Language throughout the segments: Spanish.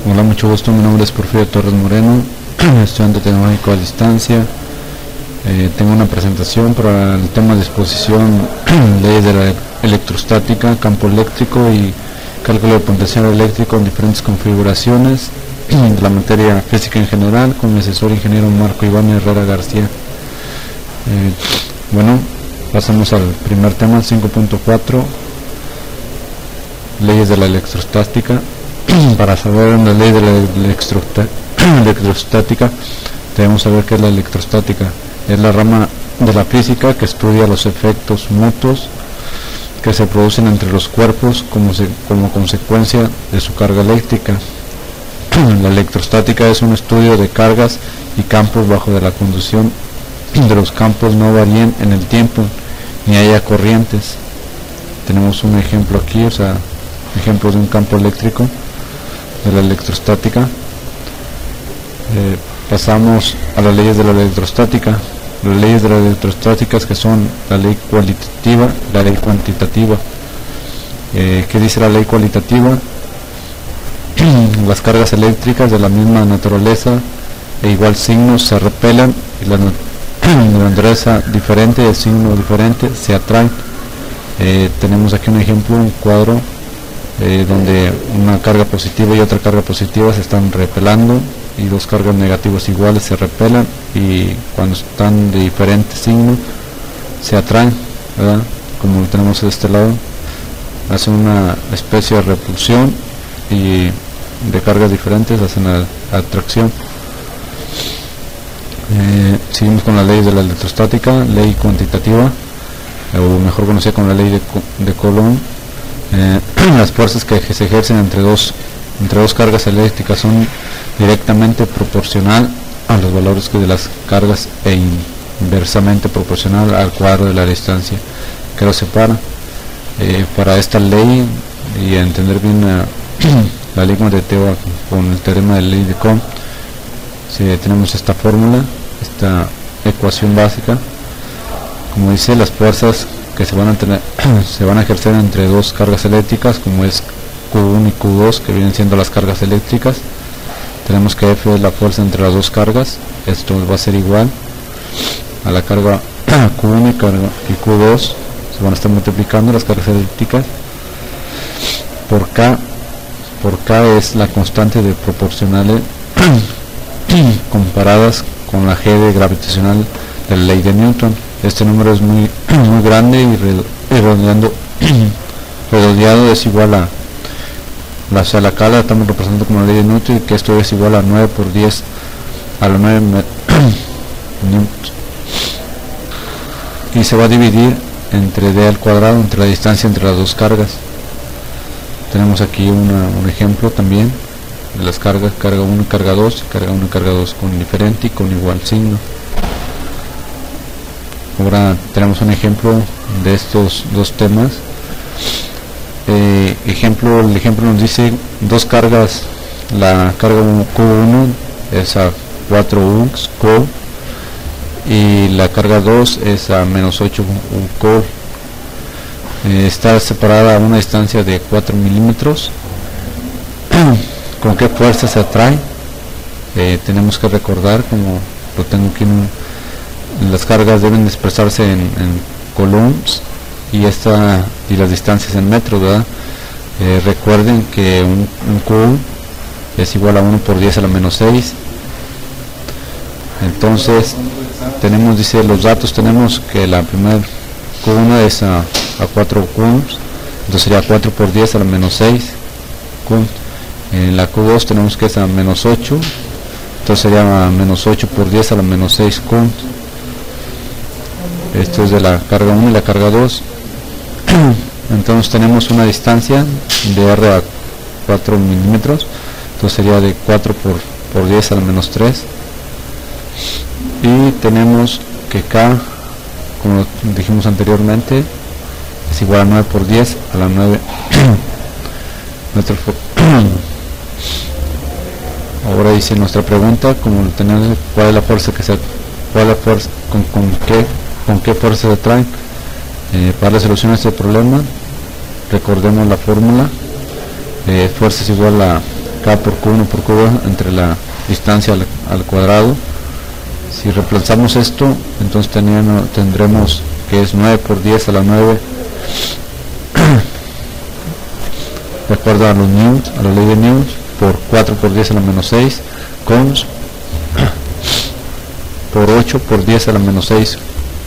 Hola, mucho gusto, mi nombre es Porfirio Torres Moreno, estudiante tecnológico a distancia. Tengo una presentación para el tema de exposición leyes de la electrostática, campo eléctrico y cálculo de potencial eléctrico en diferentes configuraciones de la materia física en general, con mi asesor ingeniero Marco Iván Herrera García. Bueno, pasamos al primer tema, 5.4, leyes de la electrostática. Para saber la ley de la electrostática, debemos saber qué es la electrostática. Es la rama de la física que estudia los efectos mutuos que se producen entre los cuerpos como consecuencia de su carga eléctrica. La electrostática es un estudio de cargas y campos bajo de la condición de los campos no varíen en el tiempo ni haya corrientes. Tenemos un ejemplo aquí, ejemplo de un campo eléctrico de la electrostática. Pasamos a las leyes de la electrostática. Las leyes de la electrostática, que son la ley cualitativa y la ley cuantitativa. ¿Qué dice la ley cualitativa? Las cargas eléctricas de la misma naturaleza e igual signo se repelan y la naturaleza diferente y el signo diferente se atraen. Tenemos aquí un ejemplo, un cuadro donde una carga positiva y otra carga positiva se están repelando y dos cargas negativas iguales se repelan, y cuando están de diferente signo se atraen, ¿verdad? Como lo tenemos de este lado, hace una especie de repulsión, y de cargas diferentes hacen la atracción. Seguimos con las leyes de la electrostática. Ley cuantitativa, o mejor conocida como la ley de Coulomb. Las fuerzas que se ejercen entre dos cargas eléctricas son directamente proporcional a los valores de las cargas e inversamente proporcional al cuadro de la distancia que los separa. Para esta ley, y entender bien la ley cuantitativa con el teorema de la ley de Coulomb, tenemos esta fórmula, esta ecuación básica. Como dice, las fuerzas que se van a ejercer entre dos cargas eléctricas, como es Q1 y Q2, que vienen siendo las cargas eléctricas. Tenemos que F es la fuerza entre las dos cargas. Esto va a ser igual a la carga Q1 y Q2. Se van a estar multiplicando las cargas eléctricas por K. Por K es la constante de proporcionales comparadas con la G de gravitacional de la ley de Newton. Este número es muy grande y redondeado es igual a la K la estamos representando como la ley de Newton, y que esto es igual a 9 por 10 a la 9 newtons, y se va a dividir entre d al cuadrado, entre la distancia entre las dos cargas. Tenemos aquí un ejemplo también de las cargas, carga 1 y carga 2, carga 1 y carga 2 con diferente y con igual signo. Ahora tenemos un ejemplo de estos dos temas. El ejemplo nos dice dos cargas. La carga Q1 es a 4 ohms coul, y la carga 2 es a menos 8 coul. Está separada a una distancia de 4 milímetros. ¿Con qué fuerza se atrae? Tenemos que recordar, como lo tengo aquí las cargas deben expresarse en coulombs y las distancias en metros, ¿verdad? Recuerden que un coulomb es igual a 1 por 10 a la menos 6. Entonces dice los datos, tenemos que la primera Q1 es a 4 coulombs, entonces sería 4 por 10 a la menos 6 coulombs. En la Q2 tenemos que es a menos 8, entonces sería menos 8 por 10 a la menos 6 coulombs. Esto es de la carga 1 y la carga 2. Entonces tenemos una distancia de R a 4 milímetros, entonces sería de 4 por 10 a la menos 3. Y tenemos que K, como dijimos anteriormente, es igual a 9 por 10 a la 9 metros por. Ahora dice nuestra pregunta, como tenemos, ¿cuál es la fuerza con qué fuerza se atraen? Para la solución a este problema, recordemos la fórmula. Fuerza es igual a K por Q1 por Q2 entre la distancia al cuadrado. Si reemplazamos esto, entonces tendremos que es 9 por 10 a la 9 de acuerdo a los newtons, a la ley de Newton, por 4 por 10 a la menos 6 coulombs por 8 por 10 a la menos 6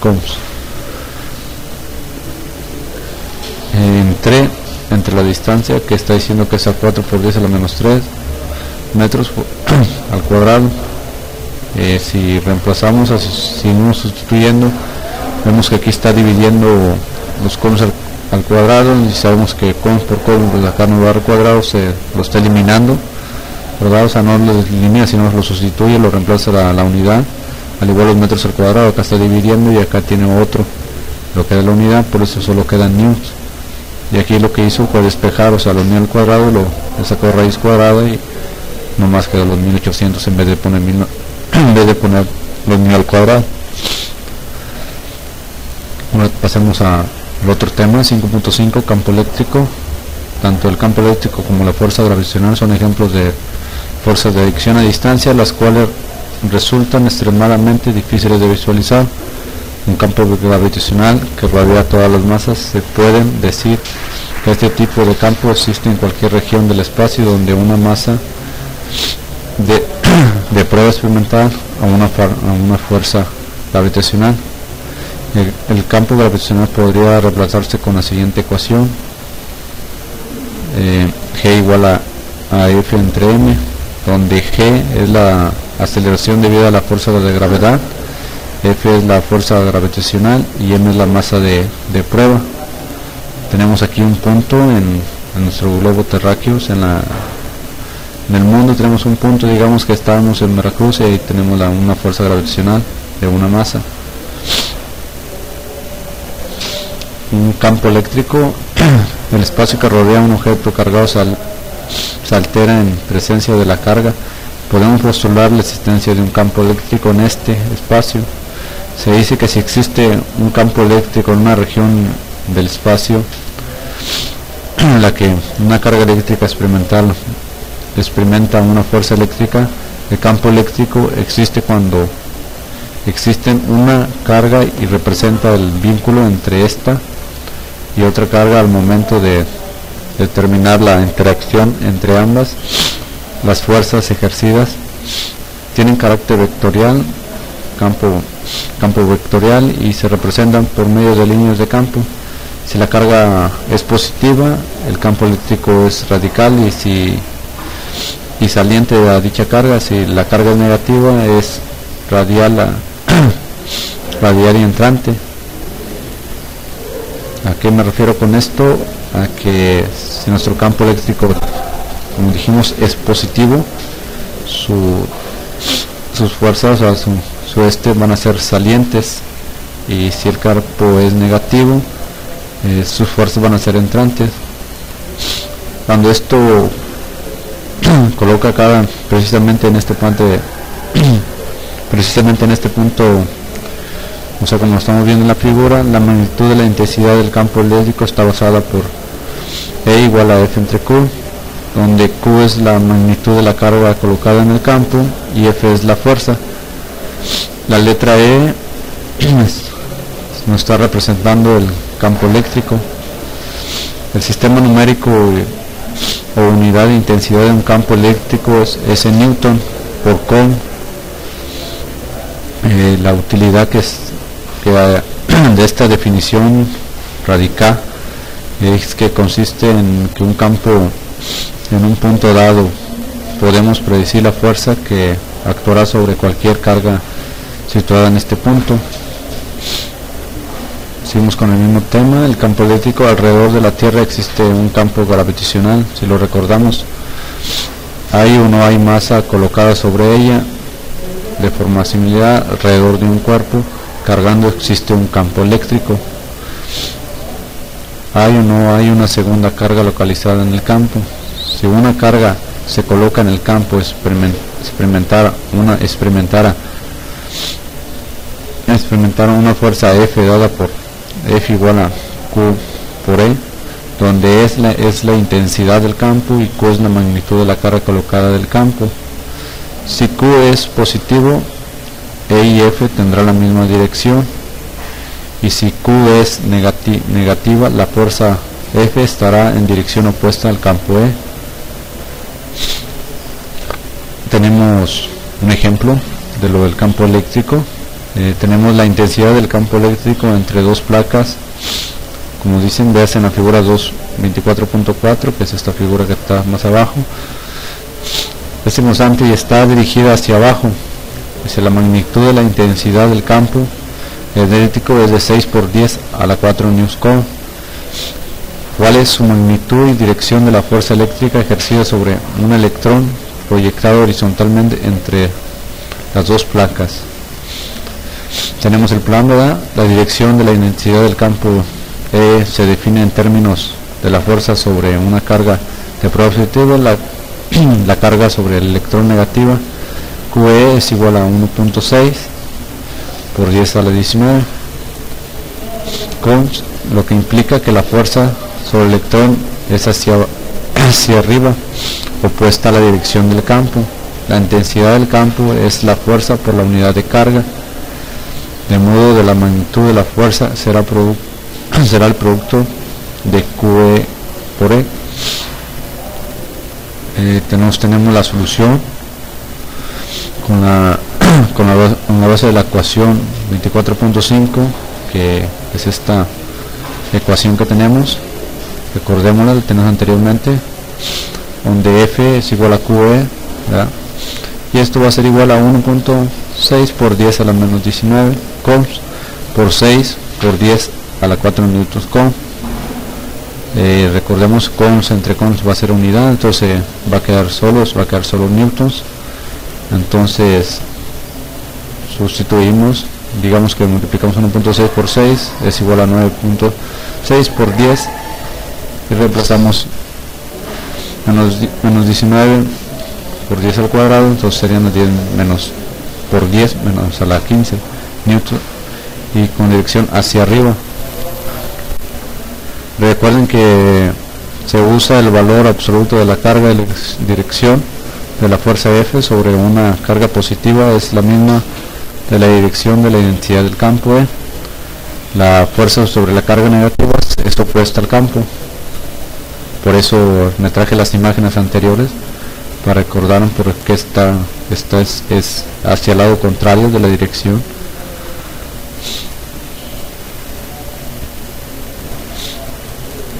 coulombs. Entre la distancia que está diciendo que es a 4 por 10 a la menos 3 metros al cuadrado. Si reemplazamos, seguimos sustituyendo, vemos que aquí está dividiendo los coulombs al cuadrado, y sabemos que coulombs por coulomb, pues acá no va al cuadrado, se lo está eliminando, ¿verdad? O sea, no lo elimina, sino lo sustituye, lo reemplaza la unidad, al igual los metros al cuadrado, acá está dividiendo y acá tiene otro, lo que da la unidad, por eso solo quedan newtons. Y aquí lo que hizo fue despejar, o sea, la unidad al cuadrado, le sacó raíz cuadrada y nomás quedó los 1800 en vez de poner los 1000 al cuadrado. Ahora pasemos al otro tema, 5.5, campo eléctrico. Tanto el campo eléctrico como la fuerza gravitacional son ejemplos de fuerzas de adicción a distancia, las cuales resultan extremadamente difíciles de visualizar. Un campo gravitacional que rodea todas las masas. Se pueden decir que este tipo de campo existe en cualquier región del espacio donde una masa de prueba experimental a una fuerza gravitacional. El campo gravitacional podría reemplazarse con la siguiente ecuación: G igual a F entre M, donde G es la aceleración debido a la fuerza de gravedad, F es la fuerza gravitacional y M es la masa de prueba. Tenemos aquí un punto en nuestro globo terráqueo, en el mundo tenemos un punto, digamos que estamos en Veracruz y ahí tenemos una fuerza gravitacional de una masa. Un campo eléctrico, el espacio que rodea un objeto cargado se altera en presencia de la carga. Podemos postular la existencia de un campo eléctrico en este espacio. Se dice que si existe un campo eléctrico en una región del espacio en la que una carga eléctrica experimenta una fuerza eléctrica, el campo eléctrico existe cuando existen una carga y representa el vínculo entre esta y otra carga al momento de determinar la interacción entre ambas. Las fuerzas ejercidas tienen carácter vectorial, campo vectorial, y se representan por medio de líneas de campo. Si la carga es positiva, el campo eléctrico es radical y saliente a dicha carga. Si la carga es negativa, es radial y entrante. ¿A qué me refiero con esto? A que si nuestro campo eléctrico, como dijimos, es positivo, sus fuerzas, o sea, su van a ser salientes, y si el campo es negativo, sus fuerzas van a ser entrantes. Cuando esto coloca acá precisamente en este punto, o sea, como estamos viendo en la figura, la magnitud de la intensidad del campo eléctrico está basada por E igual a F entre Q, donde Q es la magnitud de la carga colocada en el campo y F es la fuerza. La letra E nos está representando el campo eléctrico. El sistema numérico o unidad de intensidad de un campo eléctrico es S Newton por Coulomb. La utilidad de esta definición radical es que consiste en que un campo en un punto dado podemos predecir la fuerza que actuará sobre cualquier carga situada en este punto. Seguimos con el mismo tema. El campo eléctrico. Alrededor de la Tierra existe un campo gravitacional. Si lo recordamos, hay o no hay masa colocada sobre ella de forma similar alrededor de un cuerpo cargando, existe un campo eléctrico. Hay o no hay una segunda carga localizada en el campo. Si una carga se coloca en el campo, experimentara una fuerza F dada por F igual a Q por E, donde es la intensidad del campo y Q es la magnitud de la carga colocada del campo. Si Q es positivo, E y F tendrá la misma dirección, y si Q es negativa, la fuerza F estará en dirección opuesta al campo E. Tenemos un ejemplo de lo del campo eléctrico. Tenemos la intensidad del campo eléctrico entre dos placas, como dicen, veas en la figura 2.24.4, que es esta figura que está más abajo. Este constante y está dirigida hacia abajo. Dice la magnitud de la intensidad del campo eléctrico es de 6 por 10 a la 4 newtons. ¿Cuál es su magnitud y dirección de la fuerza eléctrica ejercida sobre un electrón proyectado horizontalmente entre las dos placas? Tenemos el plan, ¿verdad? La dirección de la intensidad del campo E se define en términos de la fuerza sobre una carga de prueba positiva, la carga sobre el electrón negativa. QE es igual a 1.6 por 10 a la 19, con lo que implica que la fuerza sobre el electrón es hacia arriba, opuesta a la dirección del campo. La intensidad del campo es la fuerza por la unidad de carga, de modo de la magnitud de la fuerza será el producto de QE por E. Tenemos la solución con la base de la ecuación 24.5, que es esta ecuación que tenemos. Recordémosla, la tenemos anteriormente, donde F es igual a QE, ¿verdad? Y esto va a ser igual a 1.6 por 10 a la menos 19 coulombs por 6 por 10 a la 4 newtons coulombs. Recordemos, coulombs entre coulombs va a ser unidad, entonces va a quedar solo newtons. Entonces sustituimos, digamos que multiplicamos 1.6 por 6 es igual a 9.6 por 10 y reemplazamos menos 19 por 10 al cuadrado, entonces serían 10 menos por 10 menos a la 15 newton, y con dirección hacia arriba. Recuerden que se usa el valor absoluto de la carga de dirección de la fuerza F sobre una carga positiva, es la misma de la dirección de la intensidad del campo E. La fuerza sobre la carga negativa es opuesta al campo. Por eso me traje las imágenes anteriores, para recordar por qué esta es hacia el lado contrario de la dirección.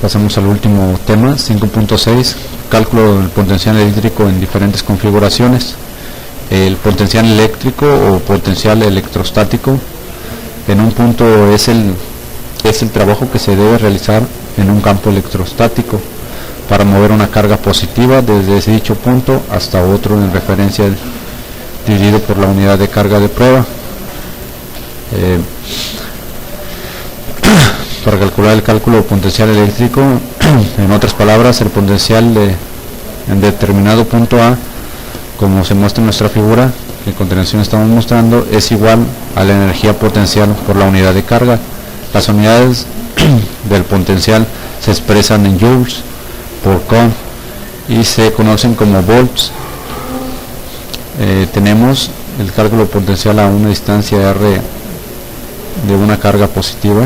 Pasamos al último tema, 5.6, cálculo del potencial eléctrico en diferentes configuraciones. El potencial eléctrico o potencial electrostático en un punto es el trabajo que se debe realizar en un campo electrostático para mover una carga positiva desde ese dicho punto hasta otro en referencia, dividido por la unidad de carga de prueba. Para calcular el cálculo potencial eléctrico, en otras palabras, el potencial en determinado punto A, como se muestra en nuestra figura, que a continuación estamos mostrando, es igual a la energía potencial por la unidad de carga. Las unidades del potencial se expresan en joules por coulomb y se conocen como volts. Tenemos el cálculo potencial a una distancia r de una carga positiva.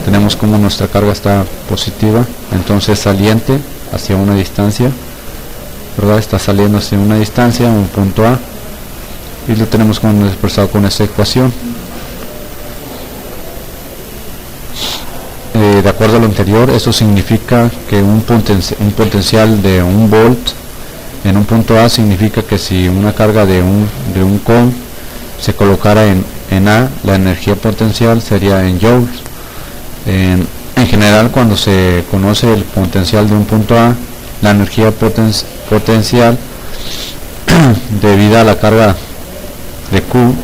Tenemos como nuestra carga está positiva, entonces saliente hacia una distancia, ¿verdad? Está saliendo hacia una distancia, un punto A, y lo tenemos como expresado con esta ecuación. De acuerdo a lo anterior, eso significa que un potencial de 1 volt en un punto A significa que si una carga de un coulomb se colocara en A, la energía potencial sería en joules. En general, cuando se conoce el potencial de un punto A, la energía potencial debida a la carga de Q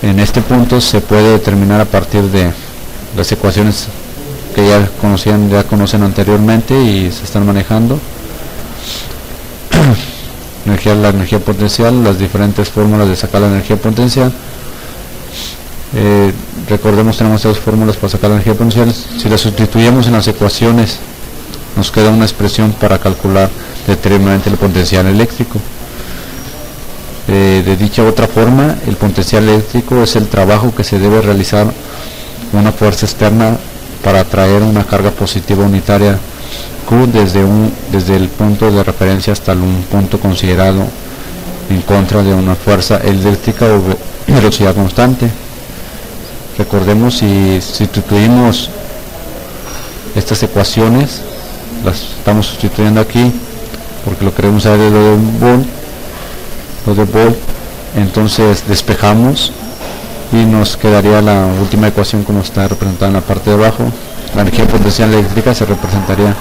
en este punto se puede determinar a partir de las ecuaciones que ya conocen anteriormente y se están manejando. La energía potencial, las diferentes fórmulas de sacar la energía potencial. Recordemos, tenemos dos fórmulas para sacar la energía potencial. Si las sustituimos en las ecuaciones nos queda una expresión para calcular determinadamente el potencial eléctrico. De dicha otra forma, el potencial eléctrico es el trabajo que se debe realizar una fuerza externa para atraer una carga positiva unitaria Q desde el punto de referencia hasta un punto considerado en contra de una fuerza eléctrica o velocidad constante. Recordemos, si sustituimos estas ecuaciones, las estamos sustituyendo aquí porque lo queremos saber de lo de volt, entonces despejamos y nos quedaría la última ecuación como está representada en la parte de abajo. La energía potencial eléctrica se representaría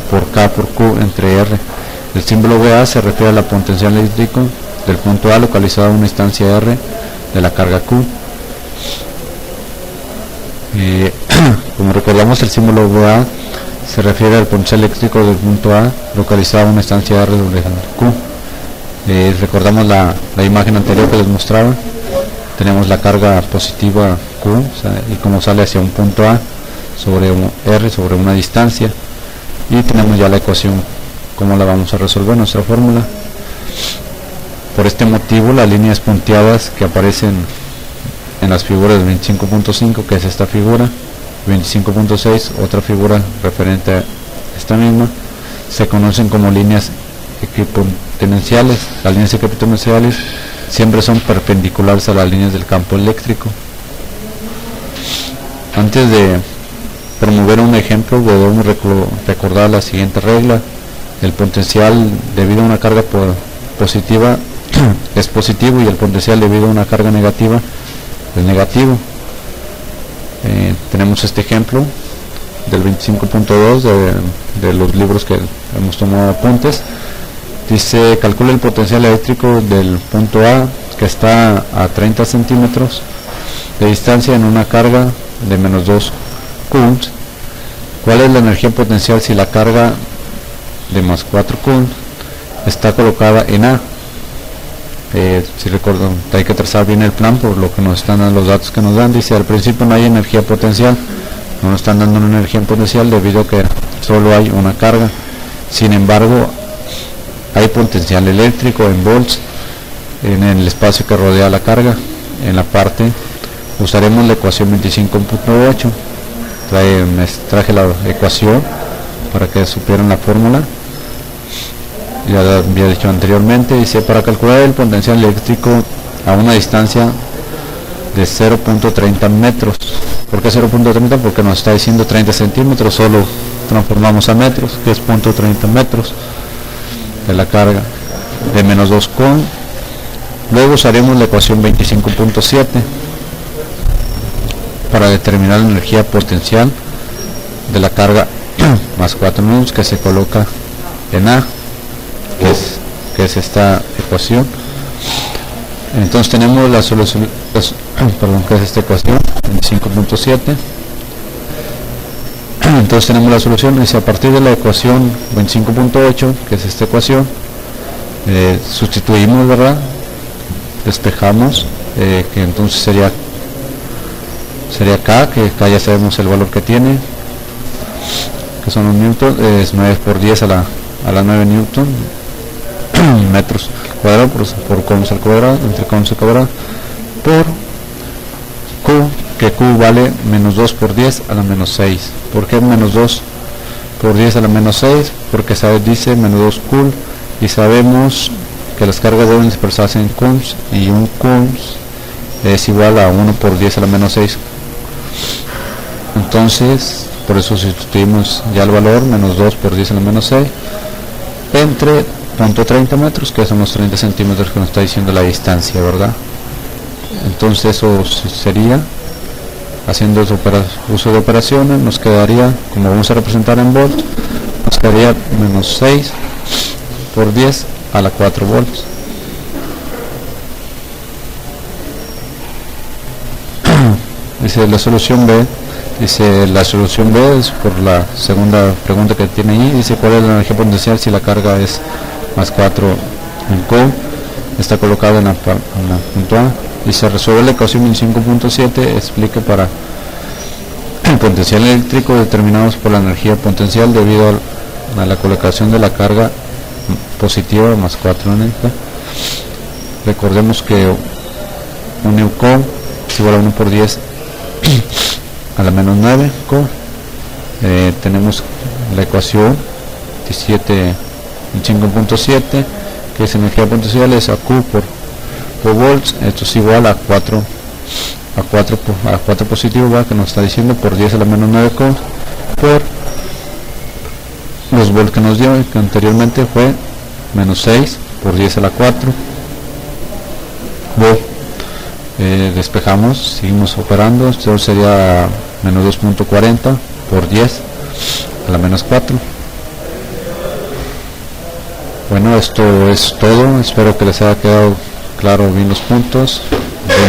por K por Q entre R. El símbolo VA se refiere a la potencial eléctrico del punto A localizado a una instancia R de la carga Q. Como recordamos, el símbolo VA se refiere al potencial eléctrico del punto A localizado a una instancia R de Q. Recordamos la imagen anterior que les mostraba. Tenemos la carga positiva Q, o sea, y cómo sale hacia un punto A sobre un R sobre una distancia, y tenemos ya la ecuación cómo la vamos a resolver, nuestra fórmula. Por este motivo, las líneas punteadas que aparecen en las figuras 25.5, que es esta figura, 25.6, otra figura referente a esta misma, se conocen como líneas equipotenciales. Las líneas equipotenciales siempre son perpendiculares a las líneas del campo eléctrico. Antes de promover un ejemplo, debemos recordar la siguiente regla: el potencial debido a una carga positiva es positivo y el potencial debido a una carga negativa es negativo. Tenemos este ejemplo del 25.2 de los libros que hemos tomado apuntes. Dice: calcula el potencial eléctrico del punto A, que está a 30 centímetros de distancia, en una carga de menos 2 coulombs. ¿Cuál es la energía potencial si la carga de más 4 coulombs está colocada en A? Si recuerdan, hay que trazar bien el plan por lo que nos están dando los datos que nos dan. Dice: al principio no hay energía potencial, no nos están dando una energía potencial debido a que solo hay una carga. Sin embargo, hay potencial eléctrico en volts en el espacio que rodea la carga. En la parte usaremos la ecuación 25.8. Traje la ecuación para que supieran la fórmula. Ya lo había dicho anteriormente. Dice: para calcular el potencial eléctrico a una distancia de 0.30 metros. ¿Por qué 0.30? Porque nos está diciendo 30 centímetros, solo transformamos a metros, que es 0.30 metros de la carga de menos 2 con. Luego usaremos la ecuación 25.7 para determinar la energía potencial de la carga más 4 newtons que se coloca en A, que es esta ecuación. Entonces tenemos la solución, que es esta ecuación 25.7. Entonces tenemos la solución. Dice: a partir de la ecuación 25.8, que es esta ecuación, sustituimos, ¿verdad? Despejamos, que entonces sería K, que K ya sabemos el valor que tiene, que son 1 newton, es 9 por 10 a la 9 newton metros cuadrados por coulombs al cuadrado, entre coulombs al cuadrado, por Q, que Q vale menos 2 por 10 a la menos 6. ¿Por qué menos 2 por 10 a la menos 6? Porque dice menos 2 coulomb, y sabemos que las cargas deben expresarse en coulombs, y un coulomb es igual a 1 por 10 a la menos 6. Entonces, por eso sustituimos ya el valor, menos 2 por 10 a la menos 6, entre 0.30 metros, que son los 30 centímetros que nos está diciendo la distancia, ¿verdad? Entonces eso sería, haciendo uso de operaciones, nos quedaría, como vamos a representar en volts, nos quedaría menos 6 por 10 a la 4 volts. Dice la solución B. Dice: la solución B es por la segunda pregunta que tiene ahí. Dice: ¿cuál es la energía potencial si la carga es más 4 en Q? Está colocada en la punto A. Y se resuelve la ecuación 25.7. Explica para Potencial eléctrico determinados por la energía potencial debido a la colocación de la carga positiva más 4 en esta. Recordemos que un Newcom es igual a 1 por 10 a la menos 9 co. Tenemos la ecuación 5.7, que es energía potencial, es a Q por volts. Esto es igual a 4 positivo, ¿va? Que nos está diciendo por 10 a la menos 9 co por los volts que nos dio, que anteriormente fue menos 6 por 10 a la 4 volt. Despejamos, seguimos operando. Esto sería menos 2.40 por 10 a la menos 4. Bueno, esto es todo. Espero que les haya quedado claro bien los puntos.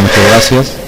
Muchas gracias.